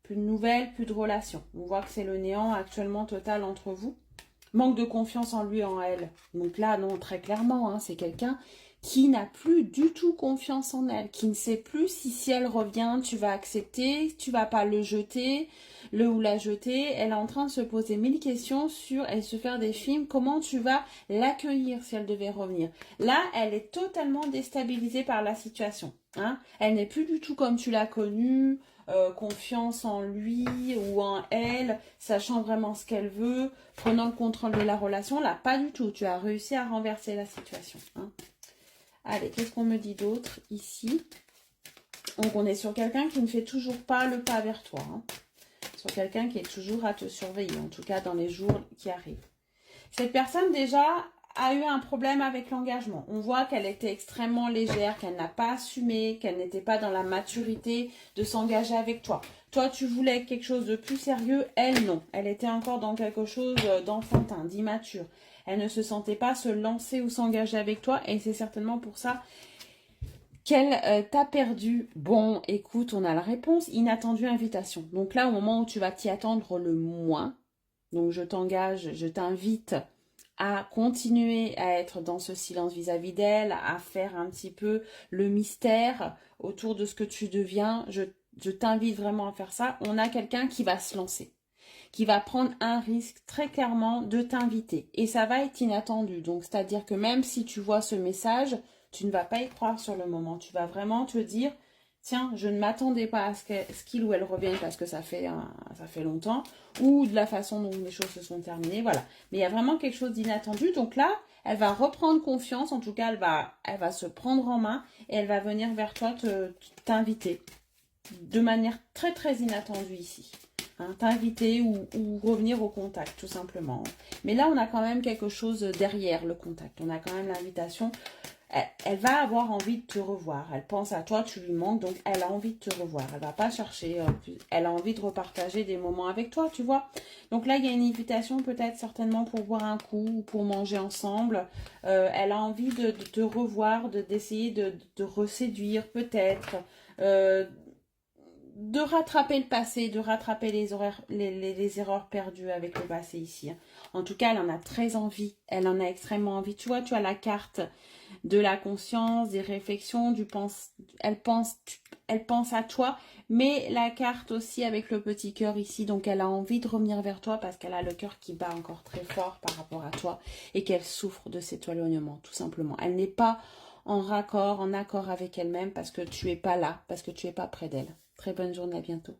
Plus de nouvelles, plus de relations. On voit que c'est le néant actuellement total entre vous. Manque de confiance en lui, en elle. Donc là, non, très clairement, hein, c'est quelqu'un qui n'a plus du tout confiance en elle, qui ne sait plus si elle revient, tu vas accepter, tu vas pas le jeter, le ou la jeter. Elle est en train de se poser 1000 questions sur, elle se faire des films, comment tu vas l'accueillir si elle devait revenir. Là, elle est totalement déstabilisée par la situation. Hein. Elle n'est plus du tout comme tu l'as connue, confiance en lui ou en elle, sachant vraiment ce qu'elle veut, prenant le contrôle de la relation. Là, pas du tout. Tu as réussi à renverser la situation. Hein. Allez, qu'est-ce qu'on me dit d'autre ici? Donc, on est sur quelqu'un qui ne fait toujours pas le pas vers toi. Hein. Sur quelqu'un qui est toujours à te surveiller, en tout cas dans les jours qui arrivent. Cette personne, déjà, a eu un problème avec l'engagement. On voit qu'elle était extrêmement légère, qu'elle n'a pas assumé, qu'elle n'était pas dans la maturité de s'engager avec toi. Toi, tu voulais quelque chose de plus sérieux, elle, non. Elle était encore dans quelque chose d'enfantin, d'immature. Elle ne se sentait pas se lancer ou s'engager avec toi et c'est certainement pour ça qu'elle t'a perdu. Bon, écoute, on a la réponse. Inattendue invitation. Donc là, au moment où tu vas t'y attendre le moins, donc je t'engage, je t'invite à continuer à être dans ce silence vis-à-vis d'elle, à faire un petit peu le mystère autour de ce que tu deviens. Je t'invite vraiment à faire ça. On a quelqu'un qui va se lancer, qui va prendre un risque très clairement de t'inviter. Et ça va être inattendu. Donc, c'est-à-dire que même si tu vois ce message, tu ne vas pas y croire sur le moment. Tu vas vraiment te dire, tiens, je ne m'attendais pas à ce qu'il ou elle revienne parce que ça fait longtemps, ou de la façon dont les choses se sont terminées, voilà. Mais il y a vraiment quelque chose d'inattendu. Donc là, elle va reprendre confiance. En tout cas, elle va se prendre en main et elle va venir vers toi t'inviter de manière très, très inattendue ici. Hein, t'inviter ou revenir au contact, tout simplement. Mais là, on a quand même quelque chose derrière le contact. On a quand même l'invitation. Elle va avoir envie de te revoir. Elle pense à toi, tu lui manques, donc elle a envie de te revoir. Elle va pas chercher, elle a envie de repartager des moments avec toi, tu vois. Donc là, il y a une invitation peut-être certainement pour boire un coup ou pour manger ensemble. Elle a envie de te revoir, d'essayer de reséduire peut-être. De rattraper le passé, de rattraper les erreurs perdues avec le passé ici. En tout cas, elle en a très envie. Elle en a extrêmement envie. Tu vois, tu as la carte de la conscience, des réflexions, elle pense à toi, mais la carte aussi avec le petit cœur ici. Donc, elle a envie de revenir vers toi parce qu'elle a le cœur qui bat encore très fort par rapport à toi et qu'elle souffre de cet éloignement, tout simplement. Elle n'est pas en accord avec elle-même parce que tu es pas là, parce que tu es pas près d'elle. Très bonne journée, à bientôt.